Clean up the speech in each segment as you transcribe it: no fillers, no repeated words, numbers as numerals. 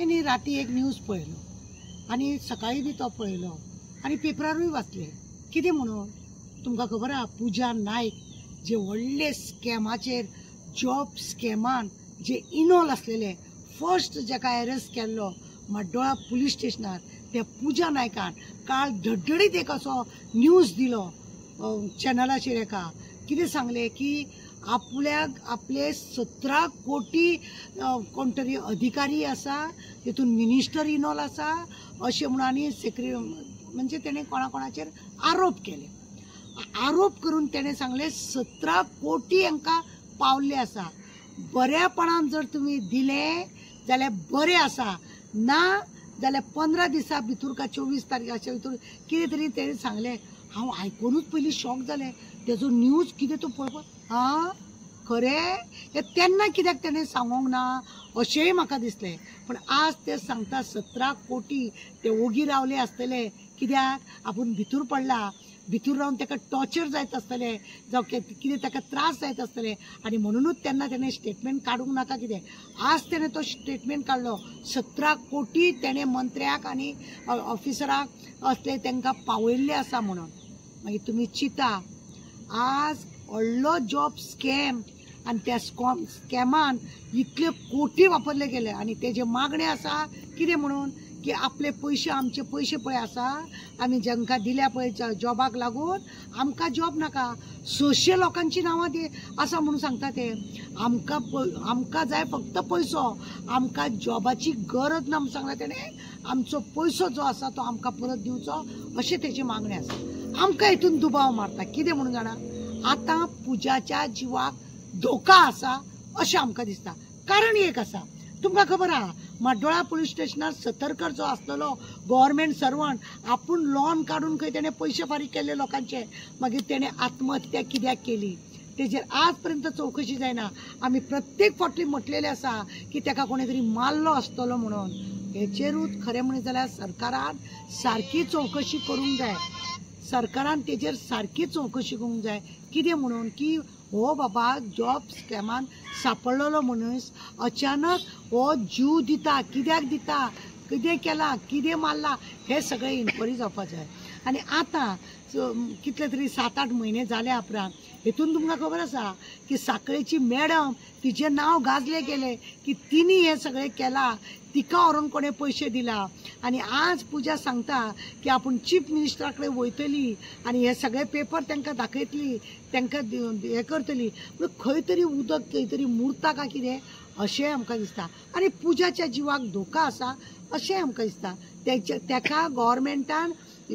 मी न्ही राती एक न्यूज पळयलो आनी सकाळी बी तो पळयलो आनी पेपरारूय वाचले कितें म्हणून तुमकां खबर आहा पुजा नायक जे व्हडले स्कॅमाचेर जॉब स्कॅमान जे इनवॉल्व आसलेले फर्स्ट जाका अरेस्ट केल्लो म्हाड्डोळा पुलीस स्टेशनार त्या पुजा नायकान काल धडधडीत एक असो न्यूज दिलो चॅनलाचेर एका कितें सांगले की आपले 17 कोटी कोण तरी अधिकारी आसा तितून मिनिस्टर इनवॉल्व आसा अशें म्हणून आनी म्हणजे तेणें कोणाचेर आरोप केले आरोप करून तेणें सांगले 17 कोटी हांकां पावल्ले आसा बऱ्यापणान जर तुमी दिले जाल्यार बरें आसा ना जाल्यार 15 दिसा भितर का 24 तारखेच्या भितर कितें तरी तेणें सांगलें हांव आयकूनच पयलीं शॉक जालें तेजो न्यूज कितें तो पळोवपाक खरें हें तेन्ना कित्याक तेणें सांगूंक ना अशेंय म्हाका दिसलें पण आज ते सांगता 17 कोटी ते ओगी रावले आसतले कित्याक आपूण भितर पडला भितर रावन ताका टॉर्चर जायत आसतले जावं कितें ताका त्रास जायत आसतले आनी म्हणूनच तेन्ना तेणें स्टेटमेंट काडूंक नाका कितें आज तेणें तो स्टेटमेंट काडलो 17 कोटी तेणें मंत्र्याक आनी ऑफिसराक असले तांकां पावयल्ले आसा म्हणून मागीर तुमी चिता आज व्हडलो जॉब स्कॅम आनी त्या स्कॅमान इतले कोटी वापरले गेले आनी तेजे मागणे आसा कितें म्हणून की आपले पयशे आमचे पयशे पळय आसा आमी जांकां दिल्या पळय जॉबाक लागून आमकां जॉब नाका 600 लोकांची नांवां आसा म्हणून सांगता ते आमकां जाय फक्त पयसो आमकां जॉबाची गरज ना म्हणून सांगला तेणें आमचो पयसो जो आसा तो आमकां परत दिवचो अशें तेजी मागणी आसा आमकां हितून दुबाव मारता कितें म्हणून जाणा आतां पुजाच्या जिवाक धोका आसा अशें आमकां दिसता कारण एक आसा तुमकां खबर आहा म्हाड्डोळा पुलीस स्टेशनार सतर्कर जो आसलेलो गव्हर्मेंट सर्वंट आपूण लॉन काडून खंय तेणें पयशे फारीक केले लोकांचे मागीर तेणें आत्महत्या कित्याक केली तेजेर आज पर्यंत चवकशी जायना आमी प्रत्येक फावटी म्हटलेलें आसा की ताका कोणी तरी मारलो आसतलो म्हणून हेचेरूच खरें म्हणत जाल्यार सरकारान सारकी चवकशी करूंक जाय सरकारान तेजेर सारकी चवकशी करूंक जाय कितें म्हणून की हो बाबा जॉब स्कॅमान सापडलेलो मनीस अचानक हो जीव दिता कित्याक दिता कितें केला कितें मारला हे सगळें इन्क्वायरी जावपाक जाय आनी आतां कितले तरी 7-8 म्हयने जाले उपरांत हेतून तुमकां खबर आसा की साखळेची मॅडम तिचें नांव गाजलें गेलें की तिणी हें सगळें केलां तिका व्हरून कोणें पयशे दिला आनी आज पुजा सांगता की आपूण चीफ मिनिस्टरा कडेन वयतली आनी हे सगळे पेपर तांकां दाखयतली तांकां हें करतली खंय तरी उदक खंय तरी मुरता काय कितें अशें आमकां दिसता आनी पुजाच्या जिवाक धोका आसा अशें आमकां दिसता ताका गव्हर्मेंटान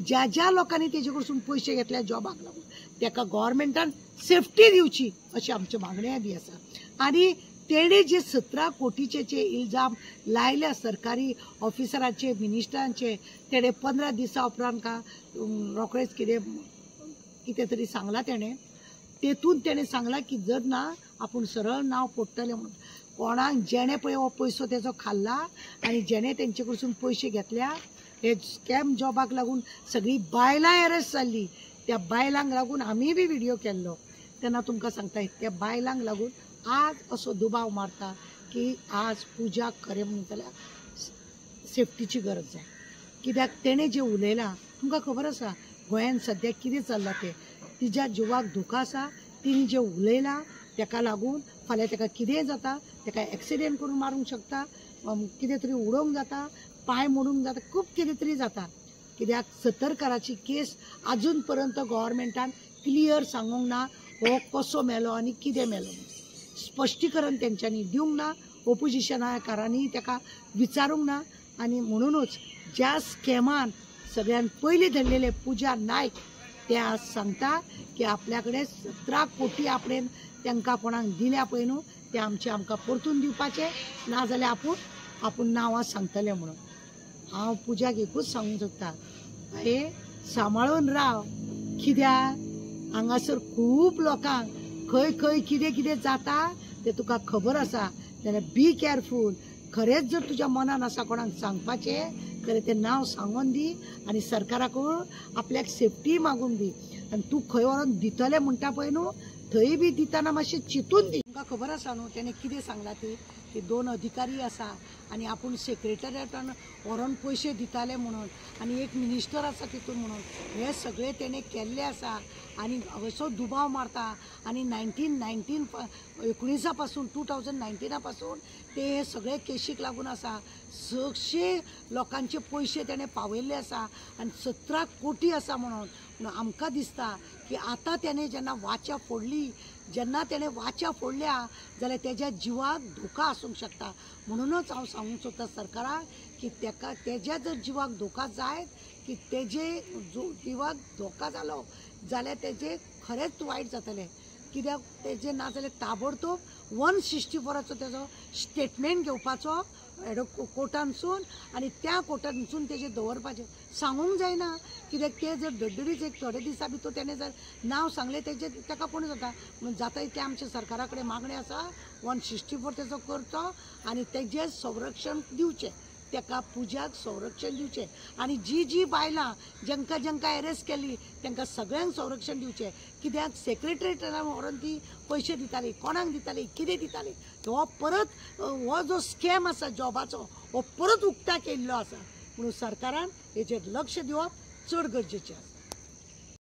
ज्या लोकांनी तेजे कडसून पयशे घेतल्या जॉबाक लागून ताका गव्हर्मेंटान सेफ्टी दिवची अशी आमची मागणी बी आसा आनी तेणे जे 17 कोटीचे इल्जाम लायल्या सरकारी ऑफिसरांचे मिनिस्टरांचे तेणे 15 दिसा उपरांत का रोखडेच कितें तरी सांगला तेणें तेतून तेणें सांगला की जर ना आपूण सरळ नांव पडटलें म्हणून कोणाक जेणे पळय हो पयसो तेजो खाल्ला आनी जेणे तेंचे कडसून पयशे घेतल्या हे स्कॅम जॉबाक लागून सगळी बायलां अरेस्ट जाल्ली त्या बायलांक लागून आमी बी व्हिडिओ केल्लो तेन्ना तुमकां सांगता त्या बायलांक लागून आज असो दुबाव मारता की आज पुजाक खरें म्हणून जाल्यार सेफ्टीची गरज जाय कित्याक तेणें जें उलयलां तुमकां खबर आसा गोंयांत सद्या कितें चल्लां तें तिच्या जिवाक धोका आसा तिणी जें उलयलां ताका लागून फाल्यां ताका कितेंय जाता ताका एक्सिडेंट करून मारूंक शकता कितें तरी उडोवंक जाता पांय मोडूंक जाता खूब कितें तरी जाता कित्याक सतर्कराची केस आजून पर्यंत गव्हर्मेंटान क्लियर सांगूंक ना हो कसो मेलो आनी कितें मेलो स्पश्टीकरण तेंच्यांनी दिवंक ना ओपोजिशनाकारांनी ताका विचारूंक ना आनी म्हणूनच ज्या स्कॅमान सगळ्यान पयलीं धरलेले पुजा नायक ते आज सांगता की आपल्या कडेन 17 कोटी आपणें तांकां कोणाक दिल्या पळय न्हू ते आमकां परतून दिवपाचे नाजाल्यार आपूण नांवां सांगतले म्हणून हांव पुजाक एकूच सांगूंक सोदतां हे सांबाळून राव कित्याक हांगासर खूब लोकांक खंय खंय कितें कितें जाता तें तुका खबर आसा जाल्यार बी केअरफूल खरेंच जर तुज्या मनान आसा कोणाक सांगपाचें जाल्यार तें नांव सांगून दी आनी सरकाराकडून आपल्याक सेफ्टी मागून दी आनी तूं खंय व्हरून दितलें म्हणटा पळय न्हू थंय बी दितना मातशें चिंतून दी तुमकां खबर आसा न्हू तेणें कितें सांगलां की 2 अधिकारी आसा आनी आपूण सेक्रेटरिएटान व्हरोन पयशे दिताले म्हणून आनी एक मिनिस्टर आसा तितून म्हणून हे सगळे तेणें केल्ले आसा आनी असो दुबाव मारता आनी 19 पासून 2019 पासून ते हे सगळे केशीक लागून आसा 600 लोकांचे पयशे तेणें पावयल्ले आसा आनी 17 कोटी आसा म्हणून आमकां दिसता की आतां तेणें जेन्ना वाचा फोडली जेन्ना तेणें वाचा फोडल्या जाल्यार तेज्या जिवाक धोका आसूंक शकता म्हणूनच हांव सांगूंक सोदता सरकाराक की तेज्या जर जिवाक धोका जायत की तेजे जिवाक धोका जालो जाल्यार तेजें खरेंच वायट जातलें कित्याक तेजें ना जाल्यार ताबडतोब 164 तेजो स्टेटमेंट घेवपाचो कोर्टानसून आनी त्या कोर्टानसून तेजें दवरपाचें सांगूंक जायना कित्याक ते जर धडधडीच एक थोडे दिसा भितर तेणें जर नांव सांगलें तेजें ताका कोण जाता म्हूण जाता इतलें आमच्या सरकारा कडेन मागणी आसा 164 तेजो करचो आनी तेजें संरक्षण दिवचें तेका पुजाक संरक्षण दिवचें आनी जी बायलां जेंका एरेस्ट केल्ली तांकां सगळ्यांक संरक्षण दिवचें कित्याक सेक्रेटरिएटान व्हरोन ती पयशे दिताली कोणाक दिताली कितें दिताली हो परत हो जो स्कॅम आसा जॉबाचो हो परत उक्ताक येयल्लो आसा म्हणून सरकारान हेचेर लक्ष दिवप चड गरजेचें आसा.